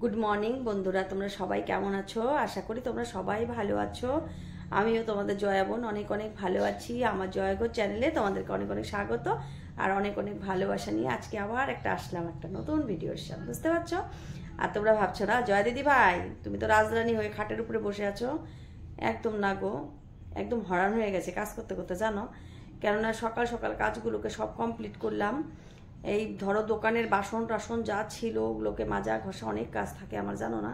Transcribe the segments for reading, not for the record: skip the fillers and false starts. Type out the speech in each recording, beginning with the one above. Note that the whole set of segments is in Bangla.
গুড মর্নিং বন্ধুরা, তোমরা সবাই কেমন আছো? আশা করি তোমরা সবাই ভালো আছো। আমিও তোমাদের জয়া বোন অনেক অনেক ভালো আছি। আমার জয়াগো চ্যানেলে তোমাদেরকে অনেক অনেক স্বাগত আর অনেক অনেক ভালোবাসা নিয়ে আজকে আবার আসলাম একটা নতুন ভিডিওর সাথে, বুঝতে পারছো? আর তোমরা ভাবছো না জয়া দিদি ভাই তুমি তো রাজরানী হয়ে খাটের উপরে বসে আছো। একদম না গো, একদম হরান হয়ে গেছে কাজ করতে করতে, জানো? কেননা সকাল সকাল কাজগুলোকে সব কমপ্লিট করলাম। এই ধরো দোকানের বাসন টাসন যা ছিল ওগুলোকে মাজা ঘষা অনেক কাজ থাকে আমার, জানো না?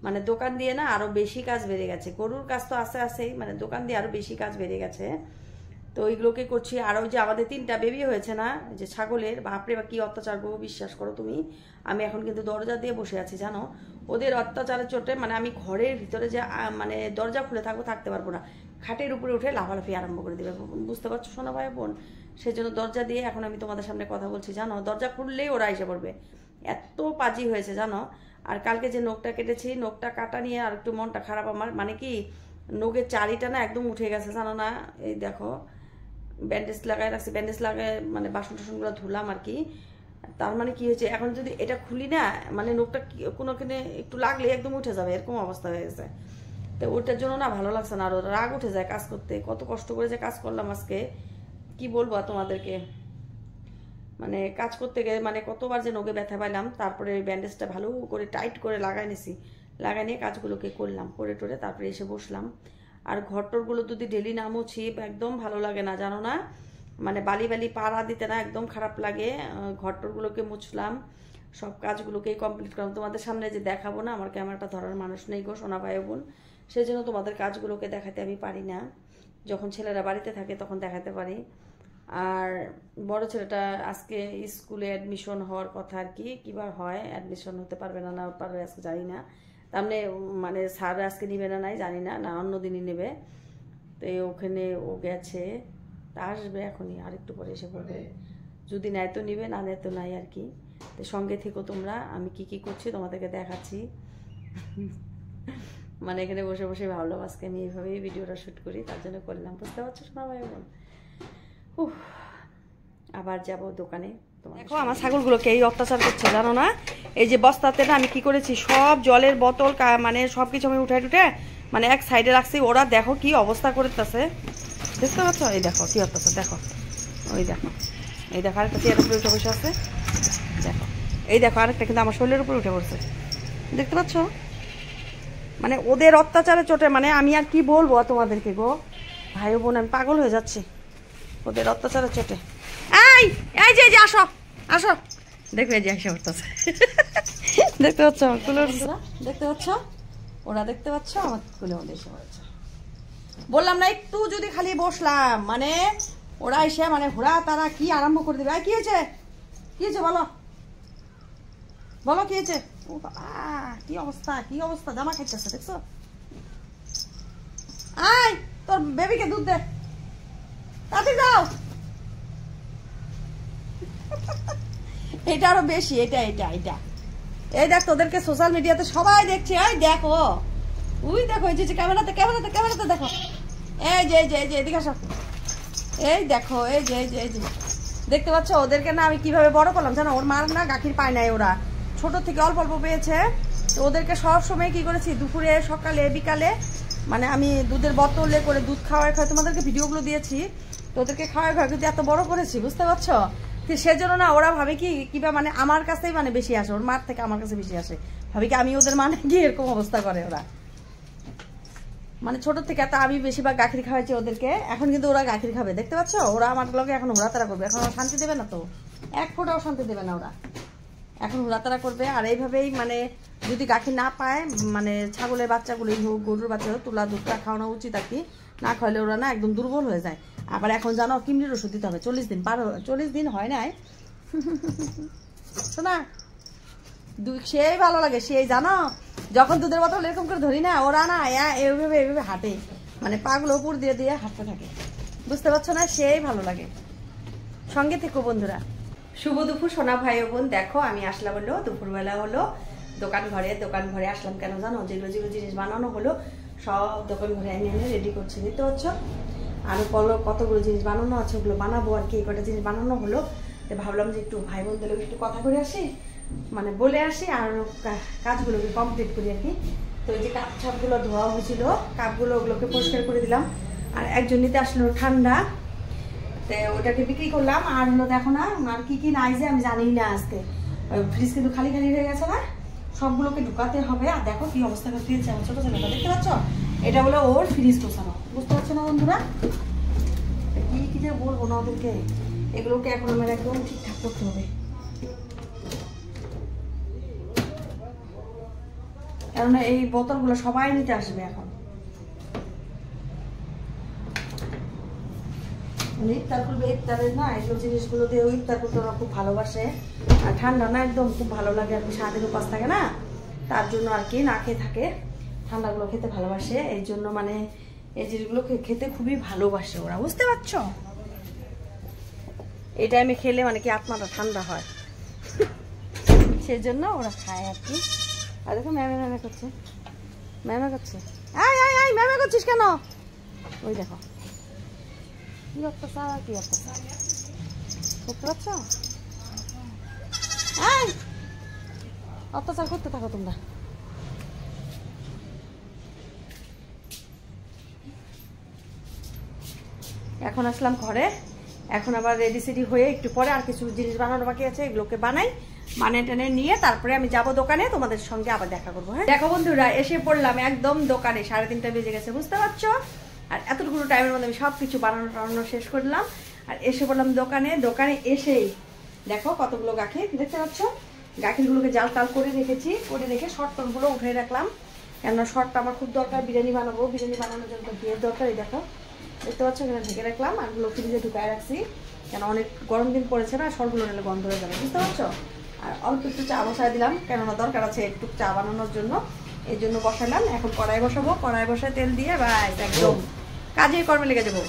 মানে দোকান দিয়ে না আরও বেশি কাজ বেড়ে গেছে। গরুর কাজ তো আস্তে আস্তেই, মানে দোকান দিয়ে আরও বেশি কাজ বেড়ে গেছে। তো ওইগুলোকে করছি। আর ওই যে আমাদের 3টা বেবি হয়েছে না, যে ছাগলের, বাপরে বা কী অত্যাচার গো, বিশ্বাস করো তুমি। আমি এখন কিন্তু দরজা দিয়ে বসে আছি, জানো? ওদের অত্যাচারের চোটে মানে আমি ঘরের ভিতরে যে মানে দরজা খুলে থাকতে পারবো না। খাটের উপরে উঠে লাফালাফি আরম্ভ করে দেবে, বুঝতে পারছো সোনা ভাই বোন? সেই জন্য দরজা দিয়ে এখন আমি তোমাদের সামনে কথা বলছি, জানো? দরজা খুললেই ওরা এসে পড়বে, এত পাজি হয়েছে, জানো? আর কালকে যে নখটা কেটেছি, নখটা কাটা নিয়ে আর একটু মনটা খারাপ আমার। মানে কি, নখের চারিটা না একদম উঠে গেছে, জানো না? এই দেখো ব্যান্ডেজ লাগাই রাখছি, ব্যান্ডেজ লাগায় মানে বাসন টাসনগুলো ধুলাম আর কি। তার মানে কি হয়েছে, এখন যদি এটা খুলি না, মানে নখটা কোনোখানে একটু লাগলে একদম উঠে যাবে, এরকম অবস্থা হয়ে গেছে। তো ওটার জন্য না ভালো লাগছে না, আরও রাগ উঠে যায় কাজ করতে। কত কষ্ট করে যে কাজ করলাম আজকে, কি বলবো তোমাদেরকে। মানে কাজ করতে গিয়ে মানে কতবার যে নখে ব্যথা পাইলাম। তারপরে ওই ব্যান্ডেজটা ভালো করে টাইট করে লাগাই নিছি, লাগাই নিয়ে কাজগুলোকে করলাম, করে টোরে তারপরে এসে বসলাম। আর ঘরটরগুলো যদি ডেলি না মুছি একদম ভালো লাগে না, জানো না? মানে বালি বালি পাড়া দিতে না একদম খারাপ লাগে। ঘরটরগুলোকে মুছলাম, সব কাজগুলোকেই কমপ্লিট করলাম। তোমাদের সামনে যে দেখাবো না, আমার ক্যামেরাটা ধরার মানুষ নেই গো সোনা ভাই বোন, সেই জন্য তোমাদের কাজগুলোকে দেখাতে আমি পারি না। যখন ছেলেরা বাড়িতে থাকে তখন দেখাতে পারি। আর বড় ছেলেটা আজকে স্কুলে অ্যাডমিশন হওয়ার কথা আর কি, কিবার হয়, অ্যাডমিশন হতে পারবে না পারবে আজকে জানি না। তার মানে স্যার আজকে নিবে না নাই জানি না, না অন্য দিনই নেবে। তো ওখানে ও গেছে, তা আসবে এখনই, আর একটু পরে এসে পড়বে। যদি নেয় তো নিবে, না নেয় তো নাই আর কি। তো সঙ্গে থেকো তোমরা, আমি কি কি করছি তোমাদেরকে দেখাচ্ছি। মানে এখানে বসে বসে ভাবলাম আজকে আমি এইভাবেই ভিডিওটা শ্যুট করি, তার জন্য করলাম, বুঝতে পারছো শোনা ভাই বোন? আবার যাব দোকানে। দেখো আমার ছাগলগুলোকে এই অত্যাচার করছে, জানো না? এই যে বস্তাতে না আমি কি করেছি, সব জলের বোতল মানে সব কিছু আমি উঠে মানে এক সাইডে রাখছি। ওরা দেখো কি অবস্থা করতেছে, দেখতে পাচ্ছ? এই দেখো কি অত্যাচার, দেখো ওই দেখো, এই দেখো আরেকটা চেয়ারের উপরে উঠে বসে আছে, দেখো এই দেখো আরেকটা কিন্তু আমার শরীরের উপরে উঠে পড়ছে, দেখতে পাচ্ছ? মানে ওদের অত্যাচারের চোটে মানে আমি আর কি বলবো তোমাদেরকে গো ভাই বোন, আমি পাগল হয়ে যাচ্ছি ওদের অত্যাচারের চোটে। এই এই যে আসো আসো, দেখবে যে এসে উঠতেছে, দেখতে পাচ্ছ? দেখতে পাচ্ছ? ওরা দেখতে পাচ্ছ আমার কুলে মধ্যে এসে পড়েছে। বললাম না একটু যদি খালি বসলাম, মানে ওরা এসে মানে ঘোরা তারা কি আরম্ভ করে দেবে। কি হয়েছে, কি হয়েছে বলো, বলো কি হয়েছে? ও বাবা কি অবস্থা, কি অবস্থা, জামা খাইতেছে দেখছো? আয় তোর বেবিকে দুধ দে, তাতে যাও। এটা আরো বেশি, এটা এটা এটা এই দেখ, তোদেরকে সোশ্যাল মিডিয়াতে সবাই দেখছে। এই দেখো, ওই দেখো এই যে ক্যামেরাতে ক্যামেরাতে ক্যামেরাতে দেখো, এই যে এই যে এদিকে আসো, এই দেখো এই যে এই যে এই যে দেখতে পাচ্ছ? ওদেরকে না আমি কিভাবে বড় করলাম জানো? ওর মার না গাখির পায় নাই, ওরা ছোট থেকে অল্প অল্প পেয়েছে। তো ওদেরকে সব সময় কি করেছি, দুপুরে সকালে বিকালে মানে আমি দুধের বোতলে করে দুধ খাওয়াই তোমাদেরকে ভিডিওগুলো দিয়েছি। তো ওদেরকে খাওয়াই কিন্তু এত বড় করেছি, বুঝতে পারছো? সেজন্য না ওরা ভাবে কি কিবা মানে আমার কাছেই মানে বেশি আসে, ওর মার থেকে আমার কাছে বেশি আসে, ভাবে কি আমি ওদের মানে কি, এরকম অবস্থা করে ওরা। মানে ছোট থেকে এত আমি বেশিরভাগ গাখির খাওয়াইছি ওদেরকে, এখন কিন্তু ওরা গাখির খাবে, দেখতে পাচ্ছ? ওরা আমার লগে এখন ঘোরাতারা করবে, এখন ওরা শান্তি দেবে না, তো এক ফোঁটাও শান্তি দেবে না ওরা, এখন ঘোরাতারা করবে। আর এইভাবেই মানে যদি গাখির না পায়, মানে ছাগলের বাচ্চাগুলোই হোক গরুর বাচ্চা হোক, তুলা দুধটা খাওয়ানো উচিত আর কি, না খাওয়ালে ওরা না একদম দুর্বল হয়ে যায়। আবার এখন জানো কিমরির ওষুধ দিতে হবে 40 দিন, 40 দিন হয় নাই শোনা, সেই ভালো লাগে সেই, জানো? যখন দুধের বোতল এরকম করে ধরি না, ওরা না এইভাবে এইভাবে হাঁটে, মানে পাগুলো উপর দিয়ে দিয়ে হাঁটতে থাকে, বুঝতে পারছো না? সেই ভালো লাগে। সঙ্গে থেকো বন্ধুরা। শুভ দুপুর সোনা ভাই বোন, দেখো আমি আসলাম হলো দুপুরবেলা হলো দোকান ঘরে আসলাম কেন জানো? যেগুলো যেগুলো জিনিস বানানো হলো সব দোকান ঘরে এনে এনে রেডি করছি, দেখতে পাচ্ছ? আরো কতগুলো জিনিস বানানো আছে, ওগুলো বানাবো আর কি। এই কটা জিনিস বানানো হলো, তো ভাবলাম যে একটু ভাই বোনদের একটু কথা করে আসি, মানে বলে আসি আর কাজগুলোকে কমপ্লিট করি আর কি। তো এই যে কাপ ছাপগুলো ধোয়া হয়েছিল, কাপগুলো ওগুলোকে পরিষ্কার করে দিলাম। আর একজন নিতে আসলো ঠান্ডা, তো ওটাকে বিক্রি করলাম। আর হলো দেখো না আর কি নাই যে আমি জানি না আজকে। ফ্রিজ কিন্তু খালি খালি হয়ে গেছে না, সবগুলোকে ঢুকাতে হবে। আর দেখো কি অবস্থা করে দিয়েছে আমার ছোটো ছেলেটা, দেখতে পাচ্ছ? এটা হলো ওর ফ্রিজ গোছানো, বুঝতে পারছো না বন্ধুরা? কি যে বলবো না ওদেরকে, এগুলোকে এখন আমার একদম ঠিকঠাক করতে হবে। কেননা এই বোতলগুলো সবাই নিতে আসবে এখন। ইফতার করবে, ইফতারের না এগুলো জিনিসগুলো দিয়ে ইফতার করতে ওরা খুব ভালোবাসে। আর ঠান্ডা না একদম খুব ভালো লাগে আর কি, সারাদিন উপাস থাকে না, তার জন্য আর কি না খেয়ে থাকে, ঠান্ডাগুলো খেতে ভালোবাসে। এই জন্য মানে এই জিনিসগুলো খেতে খুবই ভালোবাসে ওরা, বুঝতে পারছো? এই টাইমে খেলে মানে কি আত্মাটা ঠান্ডা হয়, সেজন্য ওরা খায় আর কি। আর দেখো ম্যামে করছে, ম্যামে করছে। আয় ম্যামে করছিস কেন? ওই দেখো কি অত্যাচার, কি অত্যাচার দেখতে পাচ্ছ? অত্যাচার করতে থাকো তোমরা। এখন আসলাম ঘরে, এখন আবার রেডি সেডি হয়ে একটু পরে আর কিছু জিনিস বানানো বাকি আছে, এগুলোকে বানাই, মানে টেনে নিয়ে তারপরে আমি যাব দোকানে, তোমাদের সঙ্গে আবার দেখা করবো। হ্যাঁ দেখো বন্ধুরা, এসে পড়লাম একদম দোকানে, 3:30 বেজে গেছে, বুঝতে পারছো? আর এতটুকু টাইমের মধ্যে আমি সবকিছু বানানো শেষ করলাম আর এসে পড়লাম দোকানে। দোকানে এসেই দেখো কতগুলো গাখি, দেখতে পাচ্ছ? গাখিরগুলোকে জাল টাল করে রেখেছি, করে রেখে শর্টগুলো উঠে রাখলাম, কেননা শর্টটা আমার খুব দরকার, বিরিয়ানি বানাবো, বিরিয়ানি বানানোর জন্য ঘিয়ের দরকার। এই দেখো দেখতে পাচ্ছ, এখানে ঢেকে রাখলাম আর গুলো ফ্রিজে ঢুকায় রাখছি, কেন অনেক গরম দিন পড়েছে না, শর্টগুলো নিলে গন্ধ হয়ে যাবে, বুঝতে পারছো? আর অল্প একটু চা বসায় দিলাম, কেননা দরকার আছে একটু চা বানানোর জন্য, এই জন্য বসালাম। এখন কড়াই বসাবো, কড়াই বসায় তেল দিয়ে ব্যাস একদম কাজেই কর্মে লেগে যাবো।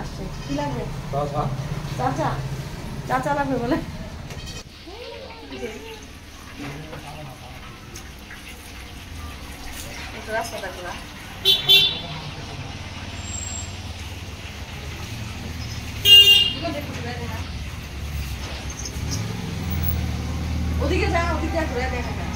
আসছে কি লাগবে? চাচা চাচা লাগবে বলে রাস্তাটা খোলা। ওদিকে যা, ওদিকে যা, ঘুরে দেখা যায়।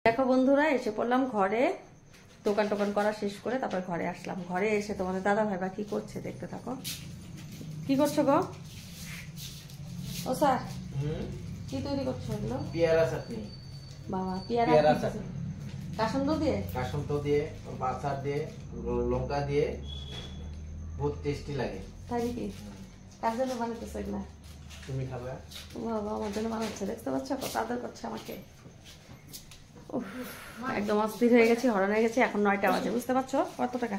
দেখো বন্ধুরা, এসে পড়লাম ঘরে, দোকান টোকান করা শেষ করে তারপর ঘরে আসলাম। ঘরে এসে তোমাদের দাদা ভাইবা কি করছে দেখতে থাকো। কি করছো গো? ও স্যার কি তৈরি করছো এগুলো? পেয়ারা চাটনি। বাবা পেয়ারা চাটনি কাসন্দ দিয়ে বাছার দিয়ে লঙ্কা দিয়ে বহুত টেস্টি লাগে। তাই নাকি? কার জন্য বানাতেছো এগুলা? তুমি খাবে? বাবা আমার জন্য বানাচ্ছে, দেখতে পাচ্ছ কত আদর করছে আমাকে। একদম অস্থির হয়ে গেছি, হরণ হয়ে গেছি। এখন 9টা বাজে, বুঝতে পারছো? কত টাকা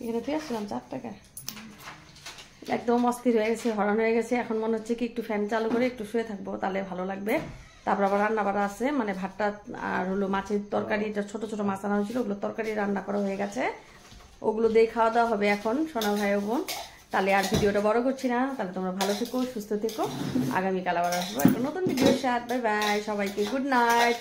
এখানে তুই আসলাম? 4 টাকা। একদম অস্থির হয়ে গেছে, হরণ হয়ে গেছে। এখন মনে হচ্ছে কি একটু ফ্যান চালু করে একটু শুয়ে থাকবো, তাহলে ভালো লাগবে। তারপর আবার রান্না বাড়া আছে, মানে ভাতটা আর হলো মাছের তরকারি, ছোট ছোট মাছ আনা হয়েছিল, ওগুলো তরকারি রান্না করা হয়ে গেছে, ওগুলো দিয়ে খাওয়া দাওয়া হবে এখন সোনা ভাই ও বোন। তাহলে আর ভিডিওটা বড় করছি না, তাহলে তোমরা ভালো থেকো, সুস্থ থেকো। আগামীকাল আবার আসবো একটা নতুন ভিডিওর সাথে। বাই বাই সবাইকে, গুড নাইট।